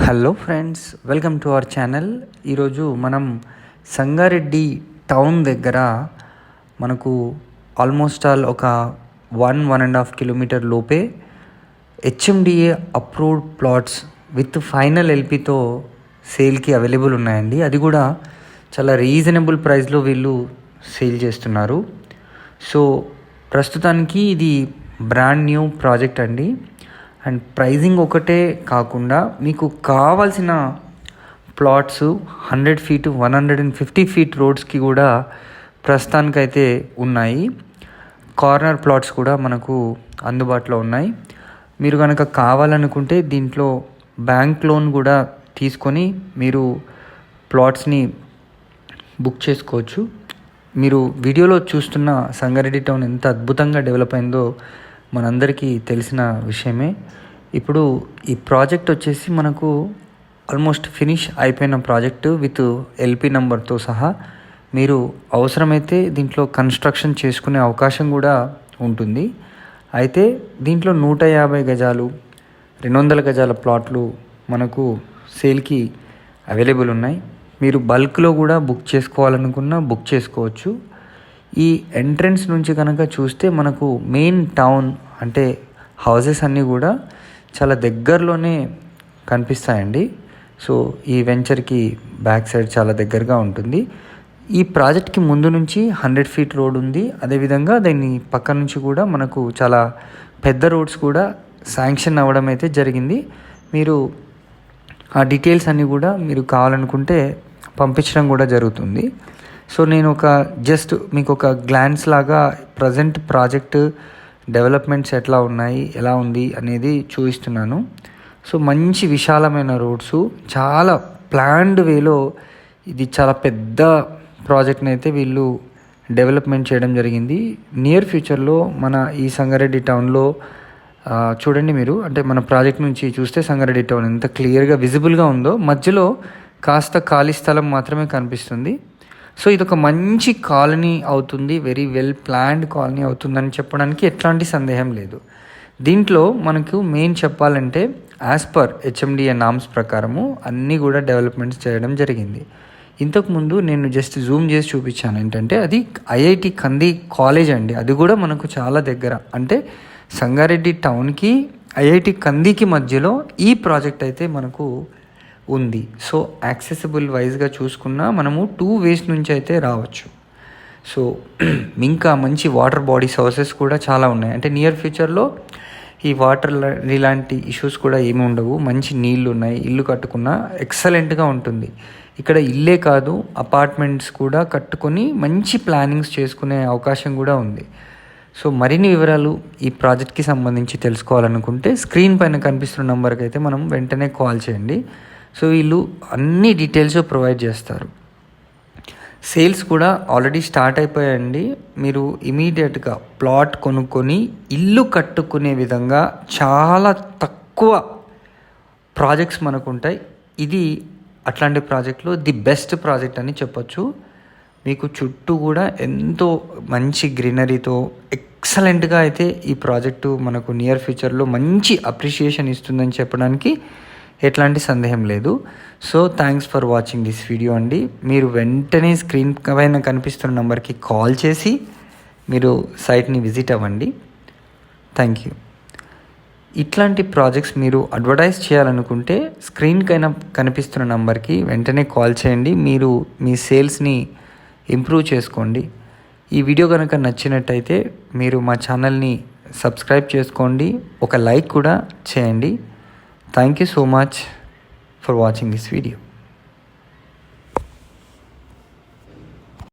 Hello friends, welcome to our channel. ఈరోజు మనం Sangareddy town దగ్గర మనకు ఆల్మోస్ట్ ఆల్ ఒక 1.5 కిలోమీటర్ లోపే HMDA approved plots with final ఎల్పితో సేల్కి అవైలబుల్ ఉన్నాయండి. అది కూడా చాలా రీజనబుల్ ప్రైస్లో వీళ్ళు సేల్ చేస్తున్నారు. సో ప్రస్తుతానికి ఇది బ్రాండ్ న్యూ ప్రాజెక్ట్ అండి. అండ్ ప్రైజింగ్ ఒకటే కాకుండా మీకు కావాల్సిన ప్లాట్స్ 100 ఫీట్ 150 ఫీట్ రోడ్స్కి కూడా ప్రస్తుతానికైతే ఉన్నాయి. కార్నర్ ప్లాట్స్ కూడా మనకు అందుబాటులో ఉన్నాయి. మీరు కనుక కావాలనుకుంటే దీంట్లో బ్యాంక్ లోన్ కూడా తీసుకొని మీరు ప్లాట్స్ని బుక్ చేసుకోవచ్చు. మీరు వీడియోలో చూస్తున్న సంగారెడ్డి టౌన్ ఎంత అద్భుతంగా డెవలప్ అయిందో మనందరికీ తెలిసిన విషయమే. ఇప్పుడు ఈ ప్రాజెక్ట్ వచ్చేసి మనకు ఆల్మోస్ట్ ఫినిష్ అయిపోయిన ప్రాజెక్టు విత్ ఎల్పి నెంబర్తో సహా. మీరు అవసరమైతే దీంట్లో కన్స్ట్రక్షన్ చేసుకునే అవకాశం కూడా ఉంటుంది. అయితే దీంట్లో 150 గజాలు 200 గజాల ప్లాట్లు మనకు సేల్కి అవైలబుల్ ఉన్నాయి. మీరు బల్క్లో కూడా బుక్ చేసుకోవాలనుకున్నా బుక్ చేసుకోవచ్చు. ఈ ఎంట్రన్స్ నుంచి కనుక చూస్తే మనకు మెయిన్ టౌన్ అంటే హౌసెస్ అన్నీ కూడా చాలా దగ్గరలోనే కనిపిస్తాయండి. సో ఈ వెంచర్కి బ్యాక్ సైడ్ చాలా దగ్గరగా ఉంటుంది. ఈ ప్రాజెక్ట్కి ముందు నుంచి 100 ఫీట్ రోడ్ ఉంది. అదేవిధంగా దాన్ని పక్క నుంచి కూడా మనకు చాలా పెద్ద రోడ్స్ కూడా శాంక్షన్ అవ్వడం అయితే జరిగింది. మీరు ఆ డీటెయిల్స్ అన్నీ కూడా మీరు కావాలనుకుంటే పంపించడం కూడా జరుగుతుంది. సో నేను జస్ట్ మీకు ఒక గ్లాన్స్ లాగా ప్రజెంట్ ప్రాజెక్ట్ డెవలప్మెంట్స్ ఎట్లా ఉన్నాయి, ఎలా ఉంది అనేది చూపిస్తున్నాను. సో మంచి విశాలమైన రోడ్స్, చాలా ప్లాన్డ్ వేలో ఇది చాలా పెద్ద ప్రాజెక్ట్ని అయితే వీళ్ళు డెవలప్మెంట్ చేయడం జరిగింది. నియర్ ఫ్యూచర్లో మన ఈ సంగారెడ్డి టౌన్లో చూడండి మీరు, అంటే మన ప్రాజెక్ట్ నుంచి చూస్తే సంగారెడ్డి టౌన్ ఎంత క్లియర్గా విజిబుల్గా ఉందో, మధ్యలో కాస్త ఖాళీ స్థలం మాత్రమే కనిపిస్తుంది. సో ఇది ఒక మంచి కాలనీ అవుతుంది, వెరీ వెల్ ప్లాన్డ్ కాలనీ అవుతుందని చెప్పడానికి ఎట్లాంటి సందేహం లేదు. దీంట్లో మనకు మెయిన్ చెప్పాలంటే యాజ్ పర్ హెచ్ఎండిఏ నామ్స్ ప్రకారము అన్నీ కూడా డెవలప్మెంట్స్ చేయడం జరిగింది. ఇంతకుముందు నేను జస్ట్ జూమ్ చేసి చూపించాను ఏంటంటే అది ఐఐటి కంది కాలేజ్ అండి. అది కూడా మనకు చాలా దగ్గర, అంటే సంగారెడ్డి టౌన్కి ఐఐటి కందికి మధ్యలో ఈ ప్రాజెక్ట్ అయితే మనకు ఉంది. సో యాక్సెసిబుల్ వైజ్గా చూసుకున్నా మనము 2 ways నుంచి అయితే రావచ్చు. సో ఇంకా మంచి వాటర్ బాడీస్ హౌసెస్ కూడా చాలా ఉన్నాయి. అంటే నియర్ ఫ్యూచర్లో ఈ వాటర్ ఇలాంటి ఇష్యూస్ కూడా ఏమి ఉండవు. మంచి నీళ్ళు ఉన్నాయి, ఇల్లు కట్టుకున్నా ఎక్సలెంట్గా ఉంటుంది. ఇక్కడ ఇల్లే కాదు, అపార్ట్మెంట్స్ కూడా కట్టుకొని మంచి ప్లానింగ్స్ చేసుకునే అవకాశం కూడా ఉంది. సో మరిన్ని వివరాలు ఈ ప్రాజెక్ట్కి సంబంధించి తెలుసుకోవాలనుకుంటే స్క్రీన్ పైన కనిపిస్తున్న నెంబర్కి అయితే మనం వెంటనే కాల్ చేయండి. సో వీళ్ళు అన్ని డీటెయిల్స్ ప్రొవైడ్ చేస్తారు. సేల్స్ కూడా ఆల్రెడీ స్టార్ట్ అయిపోయాయండి. మీరు ఇమీడియట్గా ప్లాట్ కొనుక్కొని ఇల్లు కట్టుకునే విధంగా చాలా తక్కువ ప్రాజెక్ట్స్ మనకు ఉంటాయి. ఇది అట్లాంటి ప్రాజెక్ట్లో ది బెస్ట్ ప్రాజెక్ట్ అని చెప్పొచ్చు. మీకు చుట్టూ కూడా ఎంతో మంచి గ్రీనరీతో ఎక్సలెంట్గా అయితే ఈ ప్రాజెక్టు మనకు నియర్ ఫ్యూచర్లో మంచి అప్రిషియేషన్ ఇస్తుందని చెప్పడానికి ఎట్లాంటి సందేహం లేదు. So thanks for watching this video అండి. మీరు వెంటనే స్క్రీన్ పైన కనిపిస్తున్న నెంబర్కి కాల్ చేసి మీరు సైట్ని విజిట్ అవ్వండి. Thank you. ఇట్లాంటి ప్రాజెక్ట్స్ మీరు అడ్వర్టైజ్ చేయాలనుకుంటే స్క్రీన్ పైన కనిపిస్తున్న నెంబర్కి వెంటనే కాల్ చేయండి. మీరు మీ సేల్స్ని ఇంప్రూవ్ చేసుకోండి. ఈ వీడియో కనుక నచ్చినట్టయితే మీరు మా ఛానల్ని సబ్స్క్రైబ్ చేసుకోండి, ఒక లైక్ కూడా చేయండి. Thank you so much for watching this video.